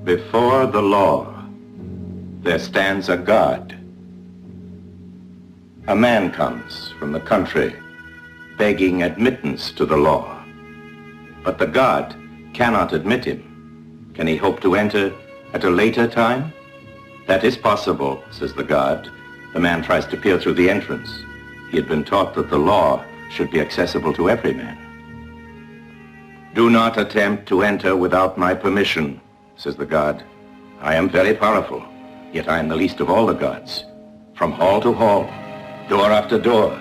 Before the law, there stands a God. A man comes from the country begging admittance to the law. But the God cannot admit him. Can he hope to enter at a later time? That is possible, says the God. The man tries to peer through the entrance. He had been taught that the law should be accessible to every man. Do not attempt to enter without my permission, says the God. I am very powerful, yet I am the least of all the gods. From hall to hall, door after door,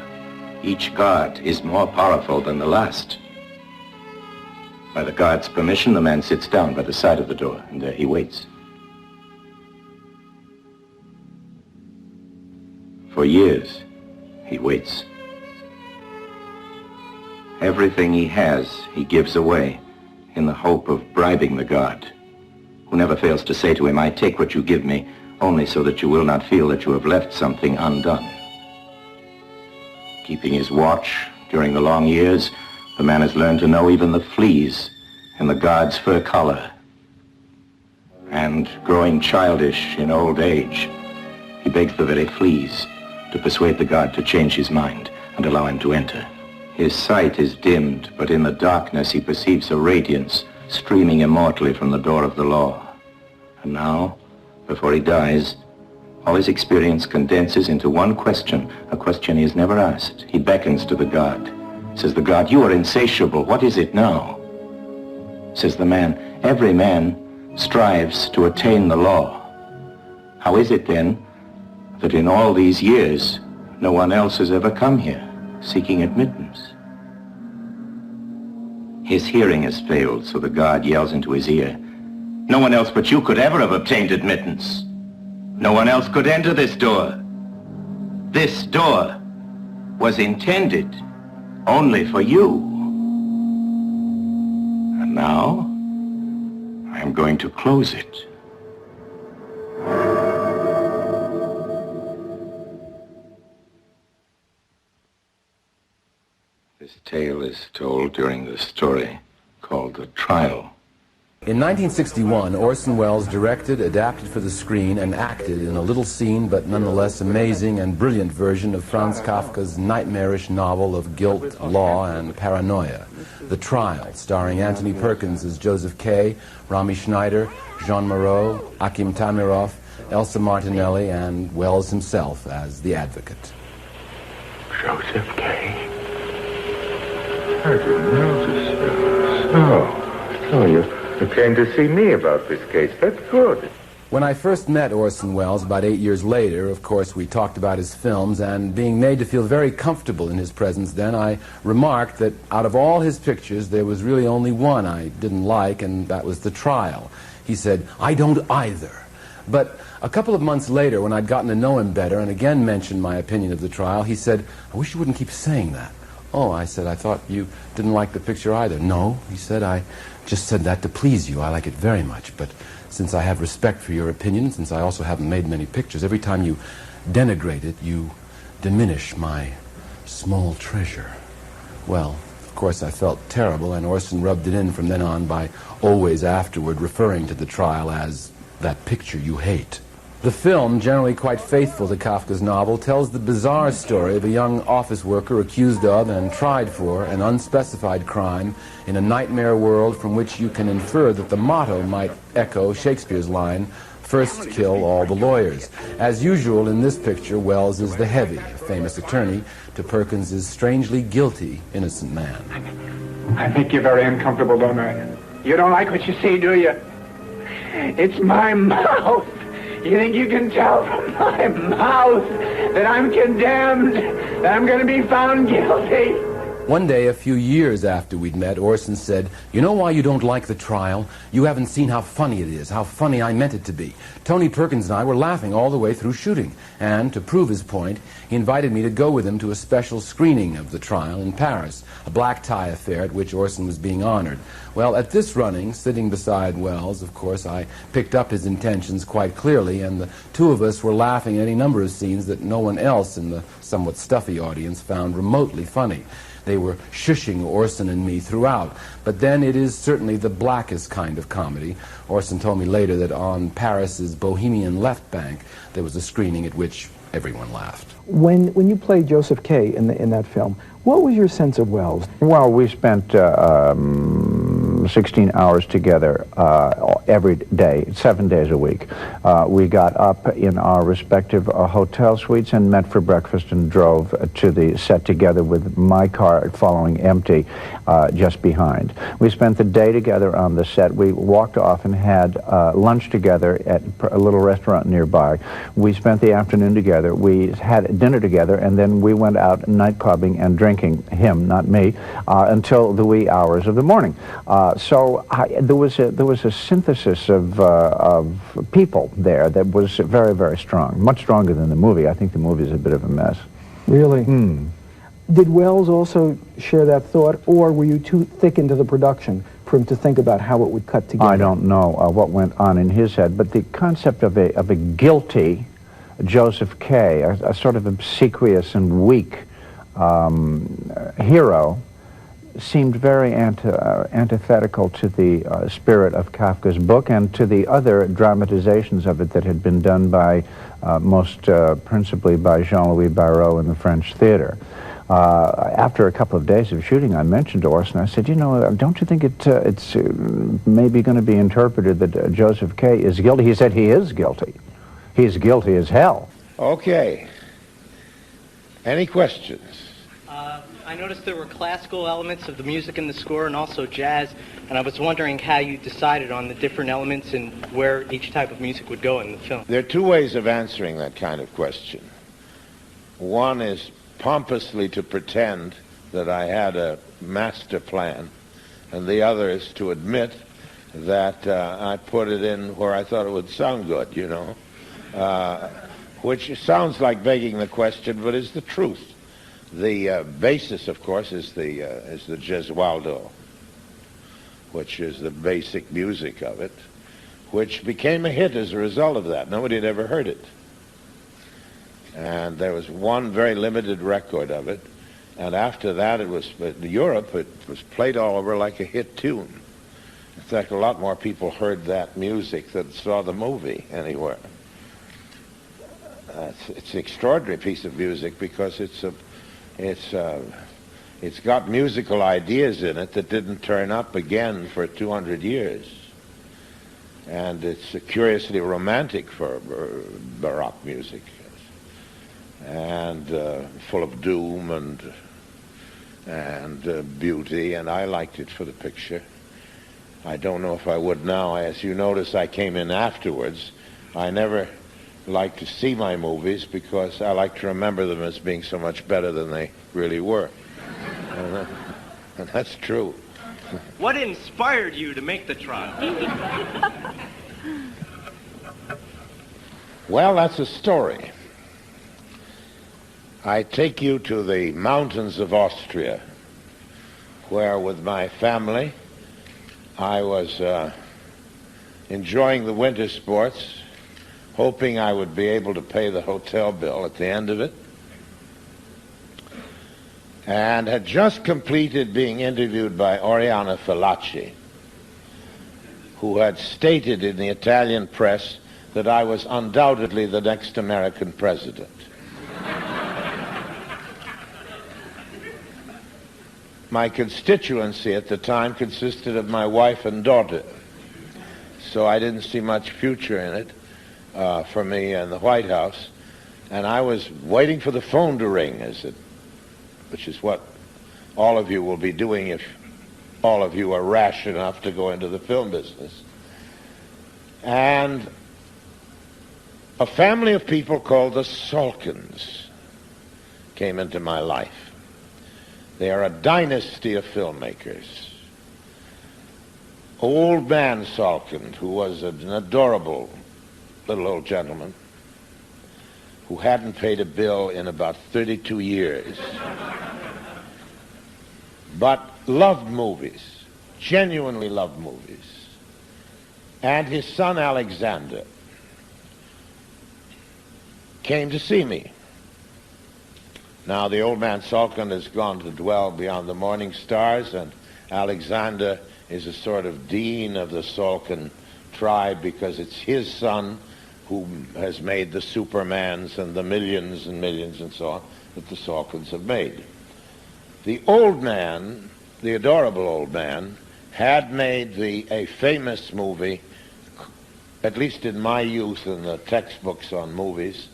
each god is more powerful than the last. By the God's permission, the man sits down by the side of the door, and there he waits. For years, he waits. Everything he has, he gives away in the hope of bribing the God, who never fails to say to him, I take what you give me, only so that you will not feel that you have left something undone. Keeping his watch during the long years, the man has learned to know even the fleas in the God's fur collar. And growing childish in old age, he begs the very fleas to persuade the God to change his mind and allow him to enter. His sight is dimmed, but in the darkness he perceives a radiance streaming immortally from the door of the law. And now, before he dies, all his experience condenses into one question, a question he has never asked. He beckons to the God. Says the God, you are insatiable. What is it now? Says the man, every man strives to attain the law. How is it then that in all these years, no one else has ever come here seeking admittance? His hearing has failed, so the God yells into his ear, no one else but you could ever have obtained admittance. No one else could enter this door. This door was intended only for you. And now, I am going to close it. This tale is told during the story called The Trial. In 1961, Orson Welles directed, adapted for the screen, and acted in a little seen but nonetheless amazing and brilliant version of Franz Kafka's nightmarish novel of guilt, law, and paranoia, The Trial, starring Anthony Perkins as Joseph K., Rami Schneider, Jean Moreau, Akim Tamirov, Elsa Martinelli, and Welles himself as the advocate. Joseph K. I didn't notice. So you came to see me about this case. That's good. When I first met Orson Welles about 8 years later, of course, we talked about his films, and being made to feel very comfortable in his presence then, I remarked that out of all his pictures, there was really only one I didn't like, and that was The Trial. He said, I don't either. But a couple of months later, when I'd gotten to know him better and again mentioned my opinion of The Trial, he said, I wish you wouldn't keep saying that. Oh, I said, I thought you didn't like the picture either. No, he said, I just said that to please you. I like it very much, but since I have respect for your opinion, since I also haven't made many pictures, every time you denigrate it, you diminish my small treasure. Well, of course, I felt terrible, and Orson rubbed it in from then on by always afterward referring to The Trial as that picture you hate. The film, generally quite faithful to Kafka's novel, tells the bizarre story of a young office worker accused of and tried for an unspecified crime in a nightmare world from which you can infer that the motto might echo Shakespeare's line, first kill all the lawyers. As usual in this picture, Welles is the heavy, a famous attorney, to Perkins' strangely guilty, innocent man. I think you're very uncomfortable, don't I? You don't like what you see, do you? It's my mouth. You think you can tell from my mouth that I'm condemned, that I'm going to be found guilty? One day, a few years after we'd met, Orson said, you know why you don't like The Trial? You haven't seen how funny it is, how funny I meant it to be. Tony Perkins and I were laughing all the way through shooting. And, to prove his point, he invited me to go with him to a special screening of The Trial in Paris, a black tie affair at which Orson was being honored. Well, at this running, sitting beside Welles, of course, I picked up his intentions quite clearly, and the two of us were laughing at any number of scenes that no one else in the somewhat stuffy audience found remotely funny. they were shushing Orson and me throughout. But then it is certainly the blackest kind of comedy. Orson told me later that on Paris's Bohemian Left Bank, there was a screening at which everyone laughed. When you played Joseph K. in that film, what was your sense of Welles? Well, we spent 16 hours together every day, 7 days a week. We got up in our respective hotel suites and met for breakfast and drove to the set together with my car following empty just behind. We spent the day together on the set. We walked off and had lunch together at a little restaurant nearby. We spent the afternoon together. We had dinner together, and then we went out nightclubbing and drinking, him, not me, until the wee hours of the morning. So there was a synthesis of people there that was very, very strong, much stronger than the movie. I think the movie is a bit of a mess. Really? Did Welles also share that thought, or were you too thick into the production for him to think about how it would cut together? I don't know what went on in his head, but the concept of a guilty Joseph K., a sort of obsequious and weak hero, seemed very antithetical to the spirit of Kafka's book and to the other dramatizations of it that had been done by, most principally by Jean-Louis Barrault in the French theater. After a couple of days of shooting, I mentioned to Orson, I said, you know, don't you think it's maybe going to be interpreted that Joseph K. is guilty? He said he is guilty. He's guilty as hell. Okay. Any questions? I noticed there were classical elements of the music in the score and also jazz, and I was wondering how you decided on the different elements and where each type of music would go in the film. There are two ways of answering that kind of question. One is pompously to pretend that I had a master plan, and the other is to admit that I put it in where I thought it would sound good, you know, which sounds like begging the question, but is the truth. The basis, of course, is the Gesualdo, which is the basic music of it, which became a hit as a result of that. Nobody had ever heard it. And there was one very limited record of it, and after that in Europe, it was played all over like a hit tune. In fact, a lot more people heard that music than saw the movie anywhere. It's an extraordinary piece of music because it's got musical ideas in it that didn't turn up again for 200 years. And it's curiously romantic for Baroque music. And full of doom and beauty, and I liked it for the picture. I don't know if I would now. As you notice, I came in afterwards. I never like to see my movies because I like to remember them as being so much better than they really were. And that's true. What inspired you to make the trial? Well, that's a story. I take you to the mountains of Austria, where with my family I was enjoying the winter sports, hoping I would be able to pay the hotel bill at the end of it, and had just completed being interviewed by Oriana Fallaci, who had stated in the Italian press that I was undoubtedly the next American president. My constituency at the time consisted of my wife and daughter, so I didn't see much future in it for me in the White House, and I was waiting for the phone to ring, which is what all of you will be doing if all of you are rash enough to go into the film business. And a family of people called the Salkins came into my life. They are a dynasty of filmmakers. Old man Salkind, who was an adorable little old gentleman, who hadn't paid a bill in about 32 years, but loved movies, genuinely loved movies. And his son Alexander came to see me. Now, the old man Salkin has gone to dwell beyond the morning stars, and Alexander is a sort of dean of the Salkin tribe because it's his son who has made the Supermans and the millions and millions and so on that the Salkins have made. The old man, the adorable old man, had made a famous movie, at least in my youth in the textbooks on movies,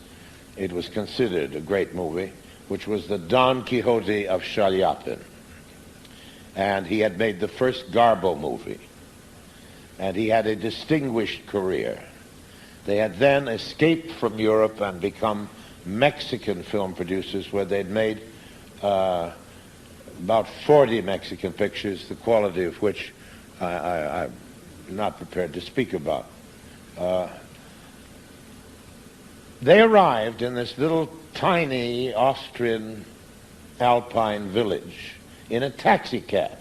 it was considered a great movie, which was the Don Quixote of Shaliapin. And he had made the first Garbo movie. And he had a distinguished career. They had then escaped from Europe and become Mexican film producers, where they'd made about 40 Mexican pictures, the quality of which I'm not prepared to speak about. They arrived in this little tiny Austrian alpine village in a taxi cab.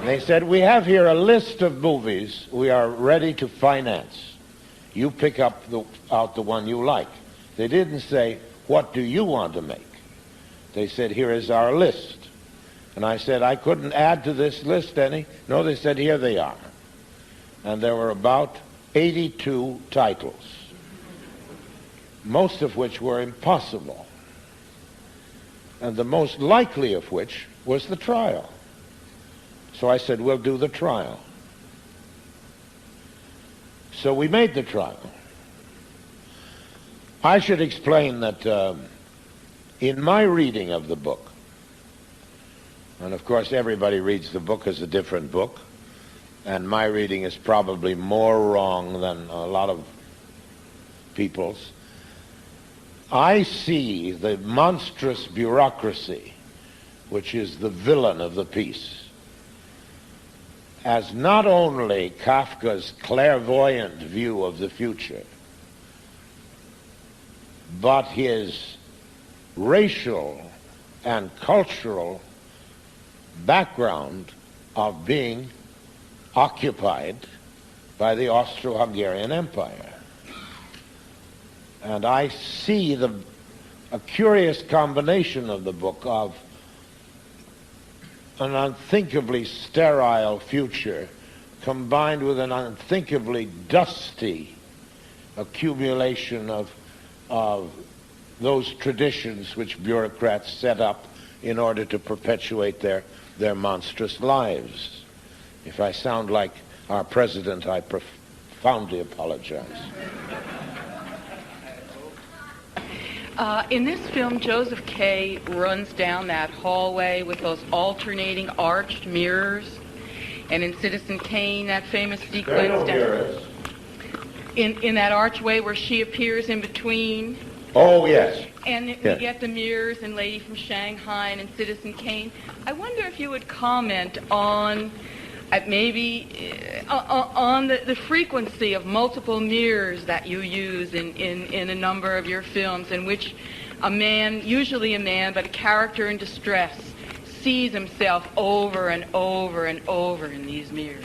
They said, "We have here a list of movies we are ready to finance. You pick up out the one you like." They didn't say, "What do you want to make?" They said, "Here is our list." And I said, "I couldn't add to this list any?" No, they said, "Here they are." And there were about 82 titles, most of which were impossible, and the most likely of which was The Trial. So I said, "We'll do The Trial." So we made The Trial. I should explain that in my reading of the book, and of course everybody reads the book as a different book, and my reading is probably more wrong than a lot of people's, I see the monstrous bureaucracy, which is the villain of the piece, as not only Kafka's clairvoyant view of the future, but his racial and cultural background of being occupied by the Austro-Hungarian Empire. And I see a curious combination of the book of an unthinkably sterile future combined with an unthinkably dusty accumulation of those traditions which bureaucrats set up in order to perpetuate their monstrous lives. If I sound like our president, I profoundly apologize. In this film, Joseph K. runs down that hallway with those alternating arched mirrors, and in Citizen Kane, that famous sequence in that archway where she appears in between. Oh, yes. And we get the mirrors in Lady from Shanghai and in Citizen Kane. I wonder if you would comment on on the frequency of multiple mirrors that you use in a number of your films, in which a man, usually a man, but a character in distress, sees himself over and over and over in these mirrors.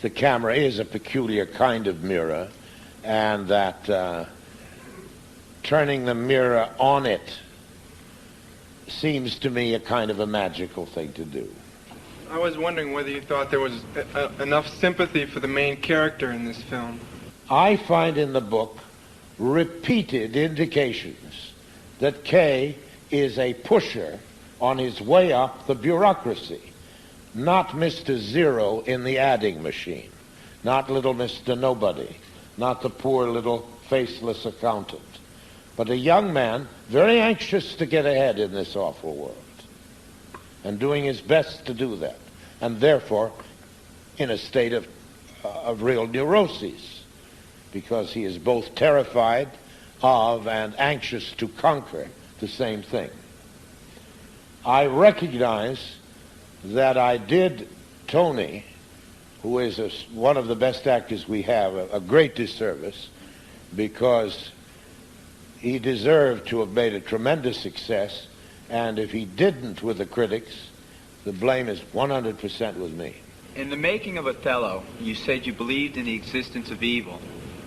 The camera is a peculiar kind of mirror, and that turning the mirror on it seems to me a kind of a magical thing to do. I was wondering whether you thought there was enough sympathy for the main character in this film. I find in the book repeated indications that Kay is a pusher on his way up the bureaucracy, not Mr. Zero in the adding machine, not little Mr. Nobody, not the poor little faceless accountant, but a young man very anxious to get ahead in this awful world, and doing his best to do that, and therefore in a state of real neuroses, because he is both terrified of and anxious to conquer the same thing. I recognize that I did Tony, who is one of the best actors we have, a great disservice, because he deserved to have made a tremendous success, and if he didn't with the critics, the blame is 100% with me. In the making of Othello, you said you believed in the existence of evil.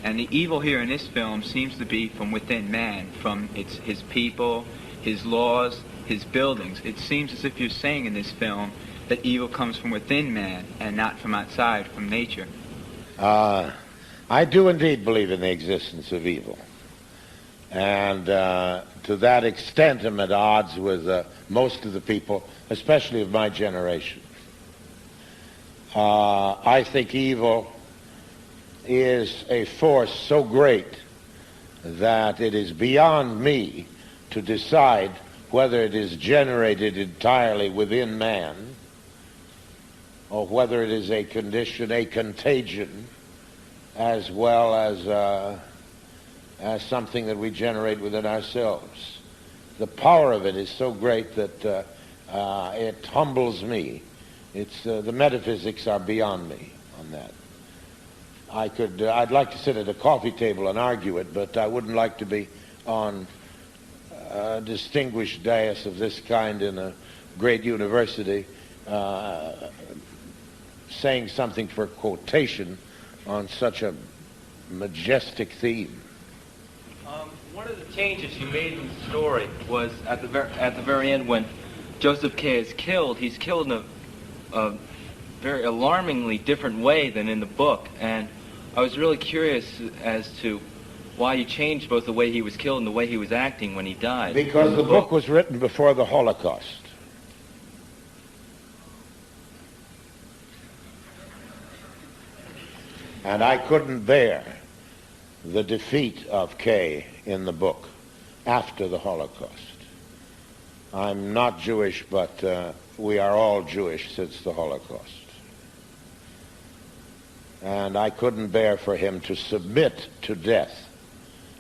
And the evil here in this film seems to be from within man, from his people, his laws, his buildings. It seems as if you're saying in this film that evil comes from within man and not from outside, from nature. I do indeed believe in the existence of evil. And to that extent I'm at odds with most of the people, especially of my generation. I think evil is a force so great that it is beyond me to decide whether it is generated entirely within man or whether it is a condition, a contagion, as well as something that we generate within ourselves. The power of it is so great that it humbles me. It's the metaphysics are beyond me on that. I'd like to sit at a coffee table and argue it, but I wouldn't like to be on a distinguished dais of this kind in a great university saying something for quotation on such a majestic theme. One of the changes you made in the story was at the very end when Joseph K. is killed. He's killed in a very alarmingly different way than in the book, and I was really curious as to why you changed both the way he was killed and the way he was acting when he died. Because the book was written before the Holocaust. And I couldn't bear the defeat of Kay in the book after the Holocaust. I'm not Jewish, but we are all Jewish since the Holocaust. And I couldn't bear for him to submit to death,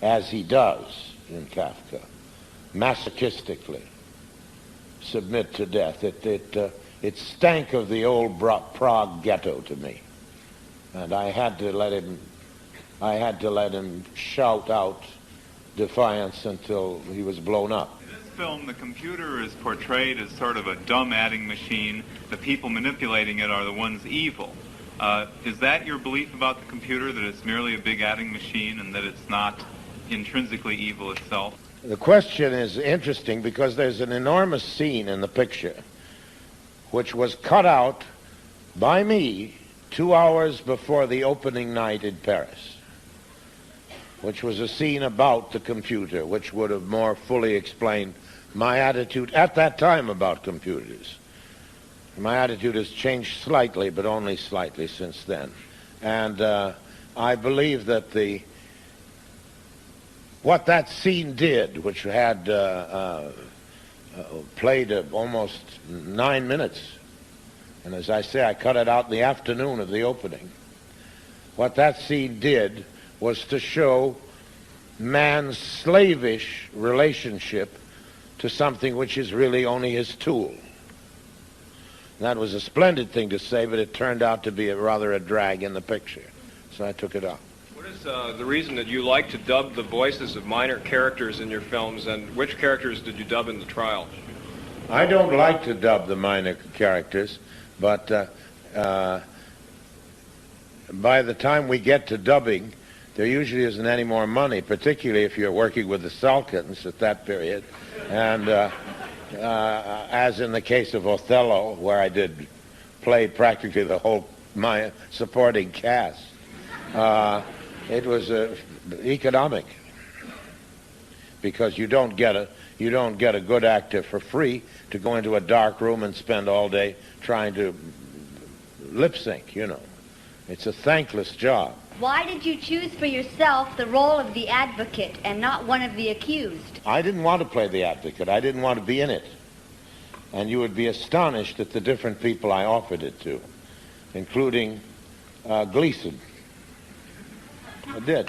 as he does in Kafka, masochistically submit to death. It stank of the old Prague ghetto to me. And I had to let him shout out defiance until he was blown up. In this film, the computer is portrayed as sort of a dumb adding machine. The people manipulating it are the ones evil. Is that your belief about the computer, that it's merely a big adding machine and that it's not intrinsically evil itself? The question is interesting because there's an enormous scene in the picture which was cut out by me 2 hours before the opening night in Paris, which was a scene about the computer, which would have more fully explained my attitude at that time about computers. My attitude has changed slightly, but only slightly since then. And I believe that what that scene did, which had played almost 9 minutes, and as I say, I cut it out in the afternoon of the opening. What that scene did was to show man's slavish relationship to something which is really only his tool. That was a splendid thing to say, but it turned out to be rather a drag in the picture, so I took it out. What is the reason that you like to dub the voices of minor characters in your films, and which characters did you dub in the trial? I don't like to dub the minor characters, but by the time we get to dubbing, there usually isn't any more money, particularly if you're working with the Salkins at that period. And as in the case of Othello, where I played practically the whole my supporting cast, it was economic, because you don't get a good actor for free to go into a dark room and spend all day trying to lip sync. It's a thankless job. Why did you choose for yourself the role of the advocate and not one of the accused? I didn't want to play the advocate. I didn't want to be in it. And you would be astonished at the different people I offered it to, including Gleason. I did.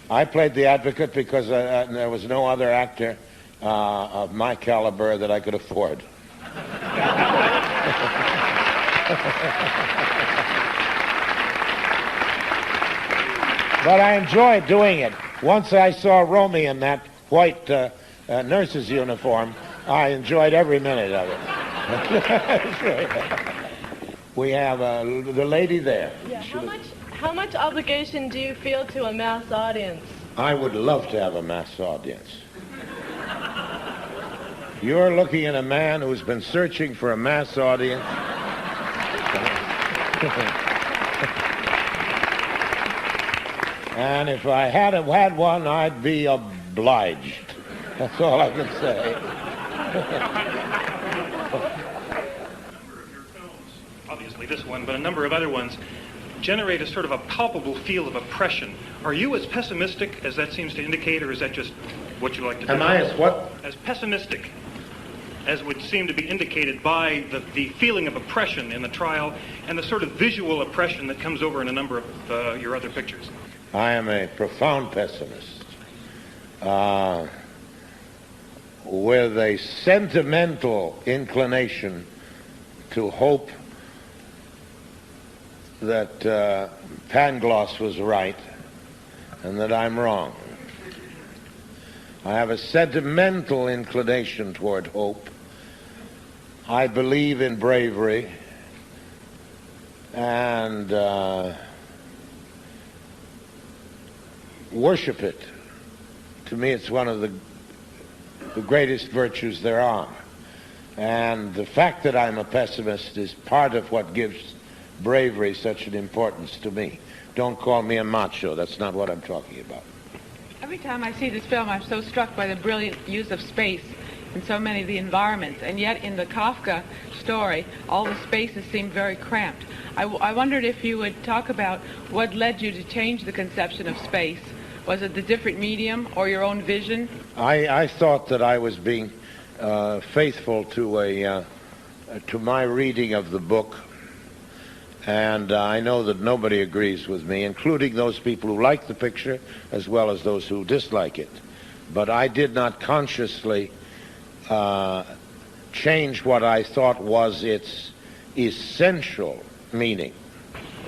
I played the advocate because there was no other actor of my caliber that I could afford. But I enjoyed doing it. Once I saw Romy in that white nurse's uniform, I enjoyed every minute of it. We have the lady there. Yeah. How much obligation do you feel to a mass audience? I would love to have a mass audience. You're looking at a man who's been searching for a mass audience. And if I had one, I'd be obliged. That's all I can say. Obviously this one, but a number of other ones generate a sort of a palpable feel of oppression. Are you as pessimistic as that seems to indicate, or is that just what you like to do? Am I as what? As pessimistic as would seem to be indicated by the feeling of oppression in the trial and the sort of visual oppression that comes over in a number of your other pictures. I am a profound pessimist with a sentimental inclination to hope that Pangloss was right and that I'm wrong. I have a sentimental inclination toward hope. I believe in bravery and worship it. To me, it's one of the greatest virtues there are. And the fact that I'm a pessimist is part of what gives bravery such an importance to me. Don't call me a macho. That's not what I'm talking about. Every time I see this film, I'm so struck by the brilliant use of space in so many of the environments. And yet in the Kafka story, all the spaces seem very cramped. I wondered if you would talk about what led you to change the conception of space. Was it the different medium or your own vision? I thought that I was being faithful to my reading of the book. And I know that nobody agrees with me, including those people who like the picture as well as those who dislike it. But I did not consciously change what I thought was its essential meaning.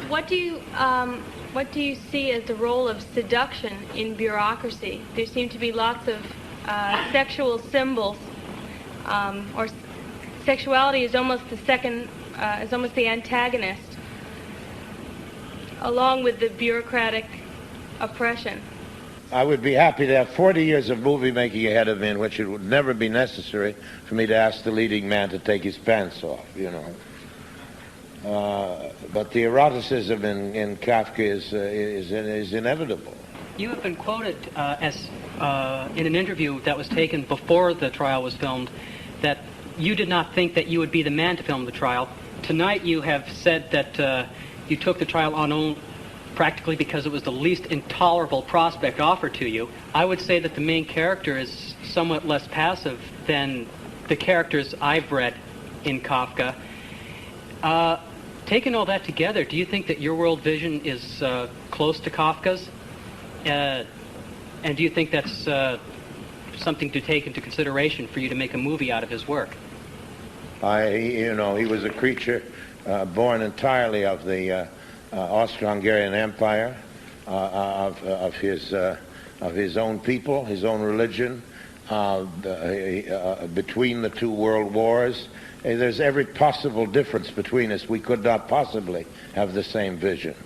What do you see as the role of seduction in Bureaucracy? There seem to be lots of sexual symbols, or sexuality is almost the antagonist, along with the bureaucratic oppression. I would be happy to have 40 years of movie making ahead of me in which it would never be necessary for me to ask the leading man to take his pants off, you know. But the eroticism in Kafka is inevitable. You have been quoted as in an interview that was taken before the trial was filmed that you did not think that you would be the man to film the trial. Tonight you have said that you took the trial on practically because it was the least intolerable prospect offered to you. I would say that the main character is somewhat less passive than the characters I've read in Kafka. Taking all that together, do you think that your world vision is close to Kafka's? And do you think that's something to take into consideration for you to make a movie out of his work? He was a creature born entirely of the Austro-Hungarian Empire, of his own people, his own religion, between the two world wars. There's every possible difference between us. We could not possibly have the same vision.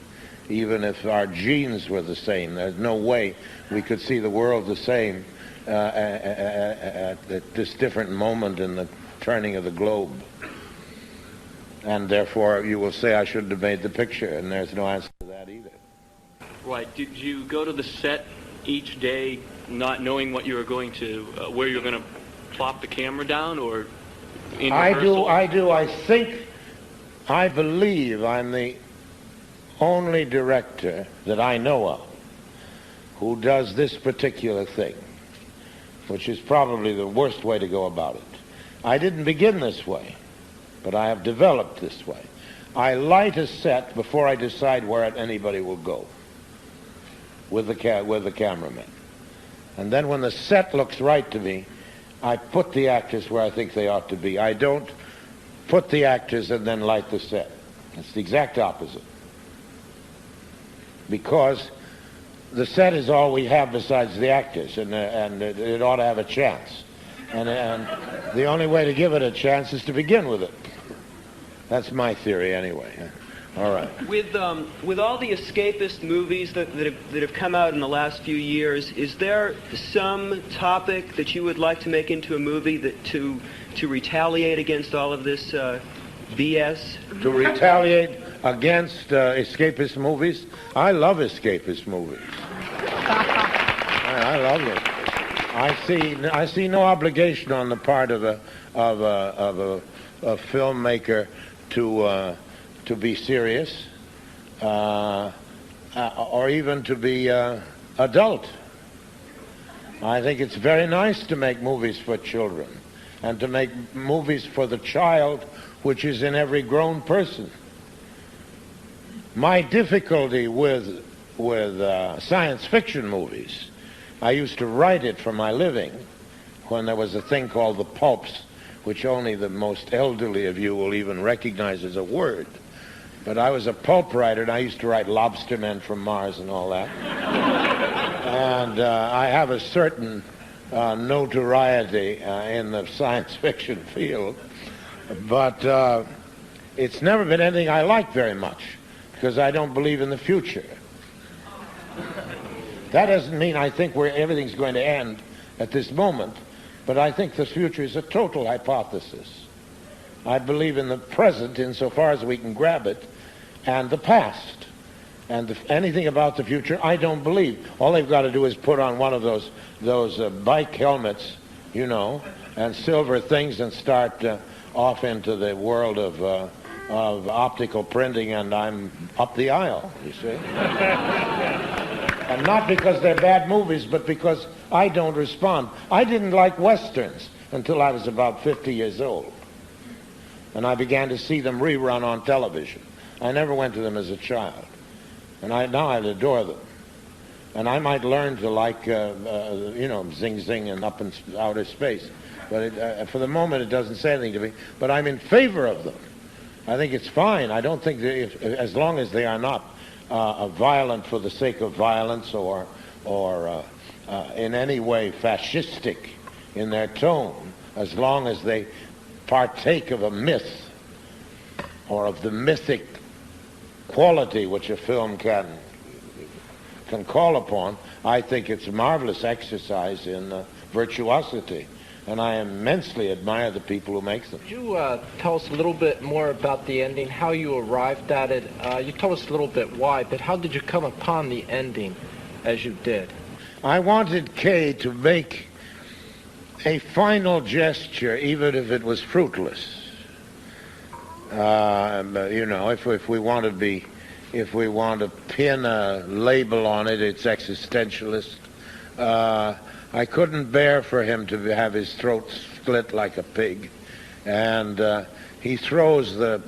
Even if our genes were the same, there's no way we could see the world the same at this different moment in the turning of the globe. And therefore, you will say I shouldn't have made the picture, and there's no answer to that either. Right. Did you go to the set each day not knowing what you were going to, where you were going to plop the camera down, or in rehearsal? I do. I believe I'm the only director that I know of who does this particular thing, which is probably the worst way to go about it. I didn't begin this way, but I have developed this way. I light a set before I decide where anybody will go with the cameraman. And then when the set looks right to me, I put the actors where I think they ought to be. I don't put the actors and then light the set. It's the exact opposite. Because the set is all we have besides the actors, and it ought to have a chance. And the only way to give it a chance is to begin with it. That's my theory anyway. All right. With all the escapist movies that have come out in the last few years, is there some topic that you would like to make into a movie that to retaliate against all of this BS? To retaliate against escapist movies? I love escapist movies. I love them. I see no obligation on the part of a filmmaker to be serious, or even to be adult. I think it's very nice to make movies for children, and to make movies for the child, which is in every grown person. My difficulty with science fiction movies, I used to write it for my living when there was a thing called the pulps, which only the most elderly of you will even recognize as a word. But I was a pulp writer, and I used to write Lobster Men from Mars and all that. And I have a certain notoriety in the science fiction field. But it's never been anything I like very much, because I don't believe in the future. That doesn't mean I think everything's going to end at this moment, but I think the future is a total hypothesis. I believe in the present insofar as we can grab it, and the past. And anything about the future, I don't believe. All they've got to do is put on one of those bike helmets, you know, and silver things, and start off into the world of optical printing, and I'm up the aisle, you see. And not because they're bad movies, but because I don't respond. I didn't like Westerns until I was about 50 years old. And I began to see them rerun on television. I never went to them as a child. And now I adore them. And I might learn to like, Zing Zing and Up in Outer Space. But for the moment, it doesn't say anything to me. But I'm in favor of them. I think it's fine. I don't think that as long as they are not violent for the sake of violence, or in any way fascistic in their tone, as long as they partake of a myth or of the mythic quality which a film can call upon, I think it's a marvelous exercise in virtuosity. And I immensely admire the people who make them. Could you tell us a little bit more about the ending, how you arrived at it? You told us a little bit why, but how did you come upon the ending as you did? I wanted Kay to make a final gesture, even if it was fruitless. If we want to pin a label on it, it's existentialist. I couldn't bear for him to have his throat split like a pig, and he throws the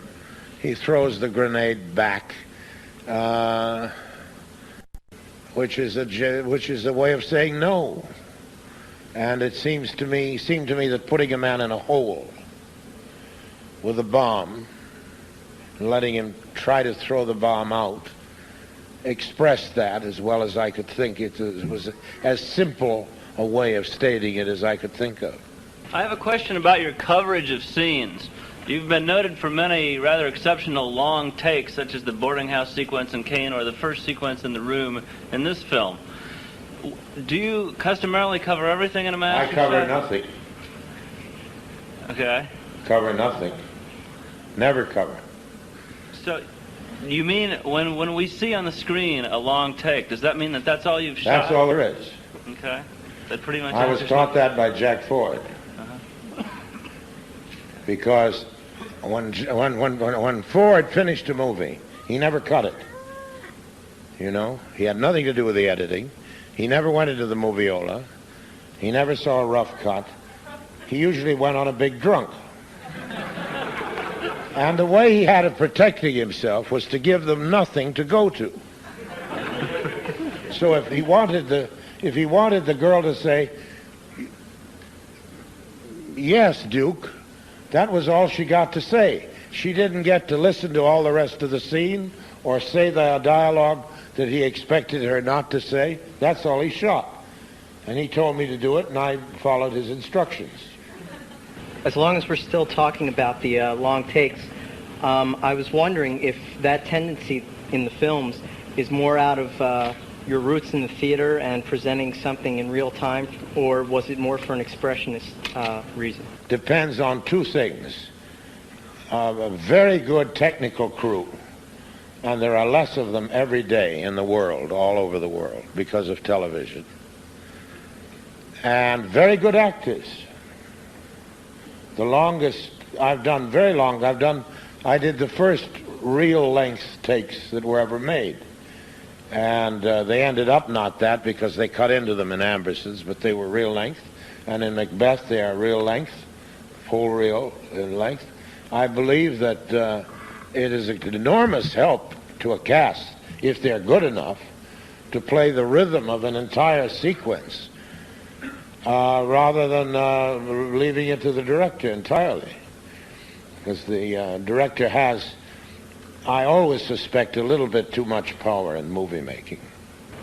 grenade back, which is a way of saying no. And it seemed to me that putting a man in a hole with a bomb and letting him try to throw the bomb out expressed that as well as I could think. It was as simple a way of stating it as I could think of. I have a question about your coverage of scenes. You've been noted for many rather exceptional long takes, such as the boarding house sequence in Kane or the first sequence in the room in this film. Do you customarily cover everything in a master I cover shot? nothing. Okay. Cover nothing. Never cover. So, you mean when we see on the screen a long take, does that mean that that's all you've shot? That's all there is. Okay. That pretty much. I was taught that by Jack Ford. Because when Ford finished a movie, he never cut it. You know, he had nothing to do with the editing. He never went into the moviola. He never saw a rough cut. He usually went on a big drunk. And the way he had of protecting himself was to give them nothing to go to. So if he wanted the girl to say, "Yes, Duke," that was all she got to say. She didn't get to listen to all the rest of the scene or say the dialogue that he expected her not to say. That's all he shot. And he told me to do it, and I followed his instructions. As long as we're still talking about the long takes, I was wondering if that tendency in the films is more out of your roots in the theater and presenting something in real time, or was it more for an expressionist reason? Depends on two things. A very good technical crew, and there are less of them every day in the world, all over the world, because of television. And very good actors. The longest I've done, very long, I did the first real length takes that were ever made. And they ended up not that because they cut into them in Ambersons, but they were real length. And in Macbeth they are real length, full reel in length. I believe that it is an enormous help to a cast, if they're good enough, to play the rhythm of an entire sequence rather than leaving it to the director entirely. Because the director has, I always suspect, a little bit too much power in movie making.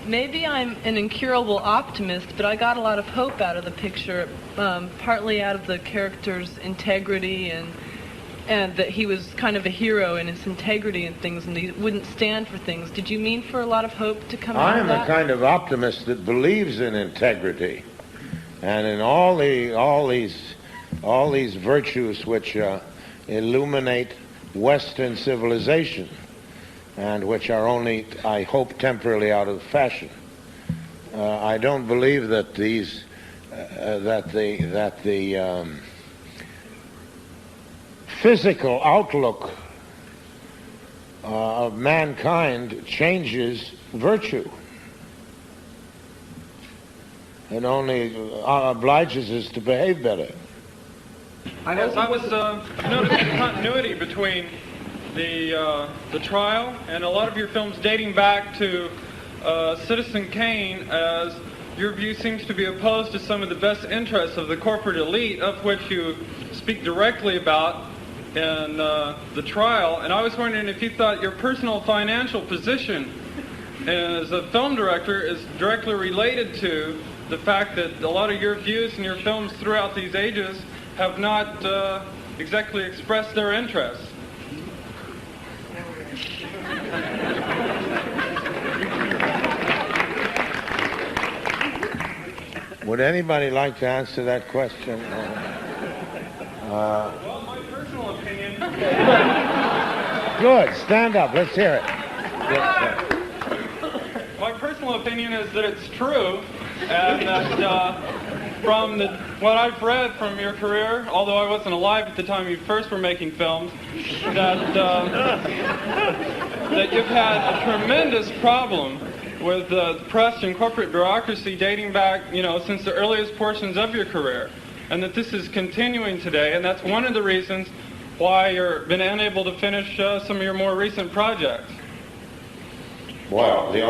Maybe I'm an incurable optimist, but I got a lot of hope out of the picture, partly out of the character's integrity and that he was kind of a hero in his integrity and things, and he wouldn't stand for things. Did you mean for a lot of hope to come out of that? I'm the kind of optimist that believes in integrity and in all these virtues which illuminate Western civilization and which are only, I hope, temporarily out of fashion. I don't believe that the physical outlook of mankind changes virtue. It only obliges us to behave better. I was noticing continuity between the trial and a lot of your films dating back to Citizen Kane, as your view seems to be opposed to some of the best interests of the corporate elite, of which you speak directly about in the trial. And I was wondering if you thought your personal financial position as a film director is directly related to the fact that a lot of your views in your films throughout these ages have not exactly expressed their interests. Would anybody like to answer that question? Well, my personal opinion... Good. Stand up. Let's hear it. My personal opinion is that it's true, and that from what I've read from your career, although I wasn't alive at the time you first were making films, that you've had a tremendous problem with the press and corporate bureaucracy dating back, since the earliest portions of your career, and that this is continuing today, and that's one of the reasons why you've been unable to finish some of your more recent projects. Well, there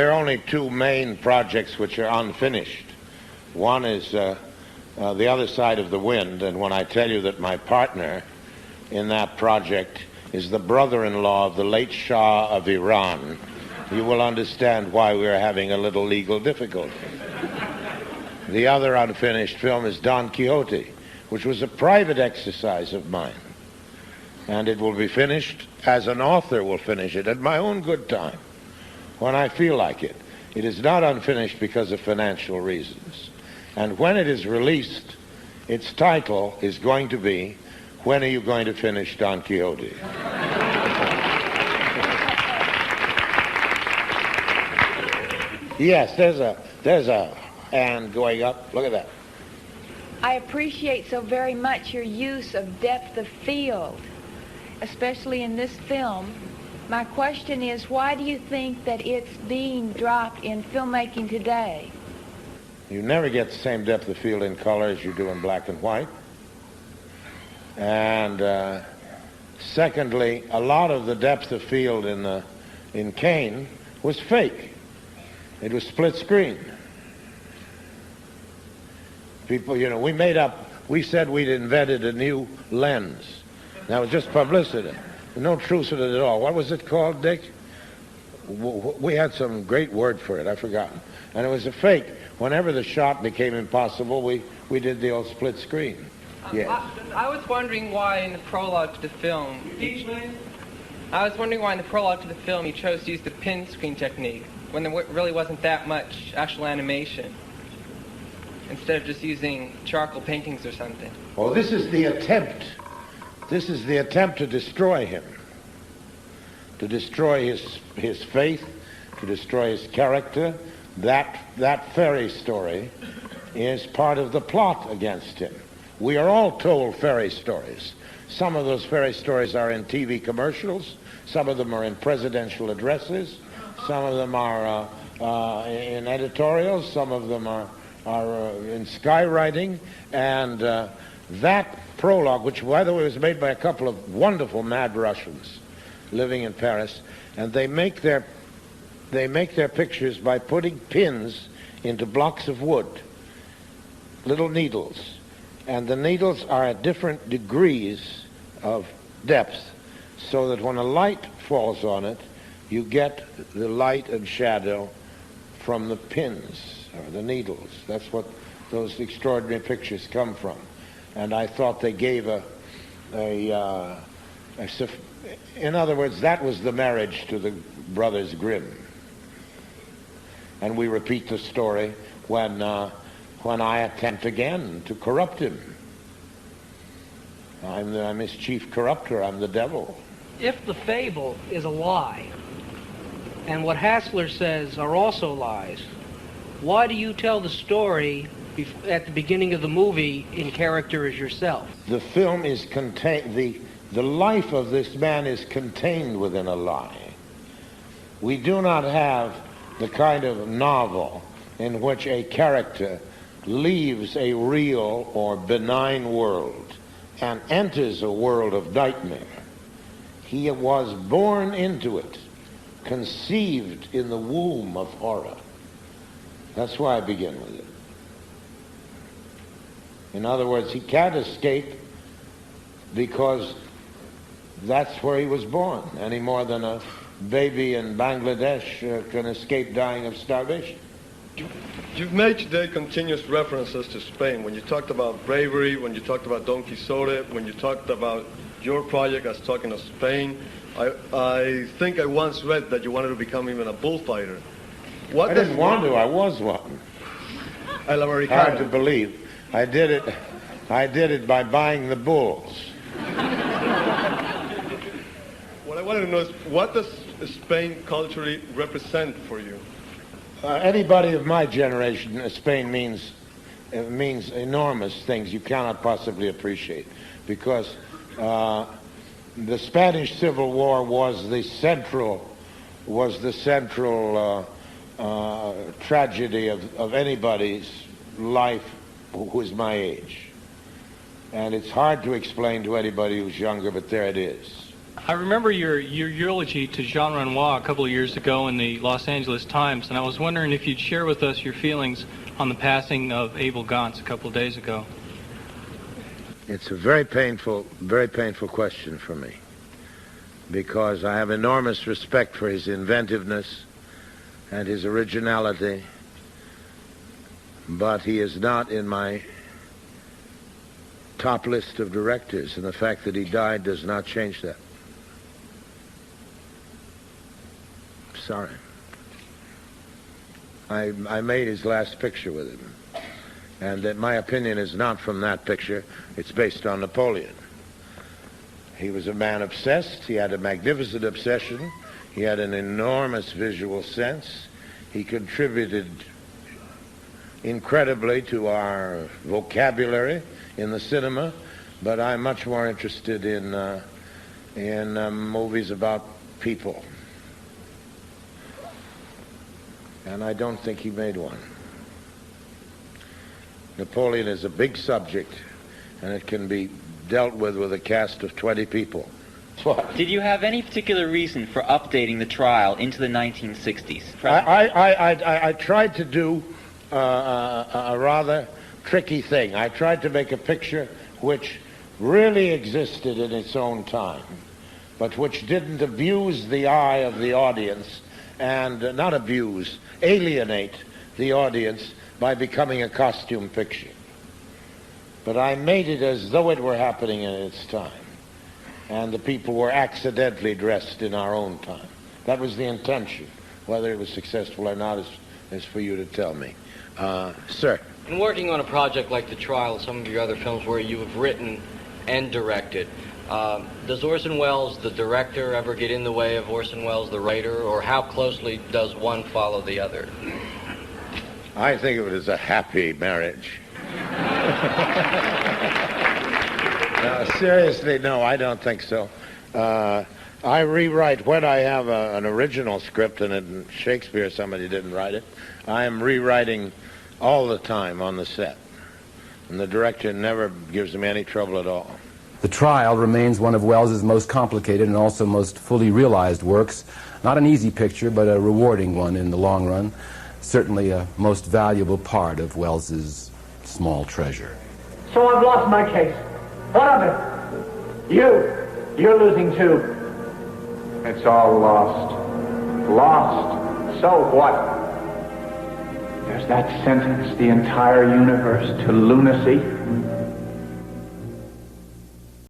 are only two main projects which are unfinished. One is The Other Side of the Wind, and when I tell you that my partner in that project is the brother-in-law of the late Shah of Iran, you will understand why we're having a little legal difficulty. The other unfinished film is Don Quixote, which was a private exercise of mine. And it will be finished as an author will finish it at my own good time, when I feel like it. It is not unfinished because of financial reasons. And when it is released, its title is going to be, When Are You Going to Finish Don Quixote? Yes, there's a hand going up. Look at that. I appreciate so very much your use of depth of field, especially in this film. My question is, why do you think that it's being dropped in filmmaking today? You never get the same depth of field in color as you do in black and white. And secondly, a lot of the depth of field in Kane was fake. It was split screen. People, we said we'd invented a new lens. That was just publicity. No truth in it at all. What was it called, Dick? We had some great word for it. I've forgotten. And it was a fake. Whenever the shot became impossible, we did the old split screen. Yes. I was wondering why in the prologue to the film... I was wondering why in the prologue to the film you chose to use the pin screen technique when there really wasn't that much actual animation, instead of just using charcoal paintings or something. Oh, this is the attempt. This is the attempt to destroy him, to destroy his faith, to destroy his character. That fairy story is part of the plot against him. We are all told fairy stories. Some of those fairy stories are in TV commercials. Some of them are in presidential addresses. Some of them are in editorials. Some of them are in skywriting. And that prologue, which, by the way, was made by a couple of wonderful mad Russians living in Paris, and they make their pictures by putting pins into blocks of wood, little needles, and the needles are at different degrees of depth, so that when a light falls on it, you get the light and shadow from the pins or the needles. That's what those extraordinary pictures come from. And I thought they gave in other words, that was the marriage to the Brothers Grimm. And we repeat the story when I attempt again to corrupt him. I'm his chief corrupter. I'm the devil. If the fable is a lie, and what Hassler says are also lies, why do you tell the story at the beginning of the movie in character as yourself? The film is contained, the life of this man is contained within a lie. We do not have the kind of novel in which a character leaves a real or benign world and enters a world of nightmare. He was born into it, conceived in the womb of horror. That's why I begin with it. In other words, he can't escape because that's where he was born, any more than a baby in Bangladesh can escape dying of starvation. You've made today continuous references to Spain. When you talked about bravery, when you talked about Don Quixote, when you talked about your project as talking of Spain, I think I once read that you wanted to become even a bullfighter. I didn't want to. I was one. Hard to believe. I did it by buying the bulls. What I wanted to know is, what does Spain culturally represent for you? Anybody of my generation, Spain means enormous things you cannot possibly appreciate, because the Spanish Civil War was the central tragedy of anybody's life who is my age. And it's hard to explain to anybody who's younger, but there it is. I remember your eulogy to Jean Renoir a couple of years ago in the Los Angeles Times, and I was wondering if you'd share with us your feelings on the passing of Abel Gance a couple of days ago. It's a very painful question for me, because I have enormous respect for his inventiveness and his originality, but he is not in my top list of directors, and the fact that he died does not change that. Sorry. I made his last picture with him, and that my opinion is not from that picture. It's based on Napoleon. He was a man obsessed. He had a magnificent obsession. He had an enormous visual sense. He contributed incredibly to our vocabulary in the cinema, but I'm much more interested in movies about people. And I don't think he made one. Napoleon is a big subject, and it can be dealt with a cast of 20 people. What? Did you have any particular reason for updating the trial into the 1960s? I tried to do a rather tricky thing. I tried to make a picture which really existed in its own time, but which didn't abuse the eye of the audience, and not abuse, alienate the audience by becoming a costume picture. but I made it as though it were happening in its time, and the people were accidentally dressed in our own time. That was the intention. Whether it was successful or not is for you to tell me. Sir. In working on a project like The Trial, some of your other films where you have written and directed, does Orson Welles, the director, ever get in the way of Orson Welles, the writer, or how closely does one follow the other? I think of it as a happy marriage. No, seriously, no, I don't think so. I rewrite when I have an original script, and in Shakespeare somebody didn't write it. I am rewriting all the time on the set, and the director never gives me any trouble at all. The Trial remains one of Welles's most complicated and also most fully realized works. Not an easy picture, but a rewarding one in the long run. Certainly a most valuable part of Welles's small treasure. So I've lost my case. What of it? You're losing too. It's all lost. Lost. So what? Does that sentence the entire universe to lunacy?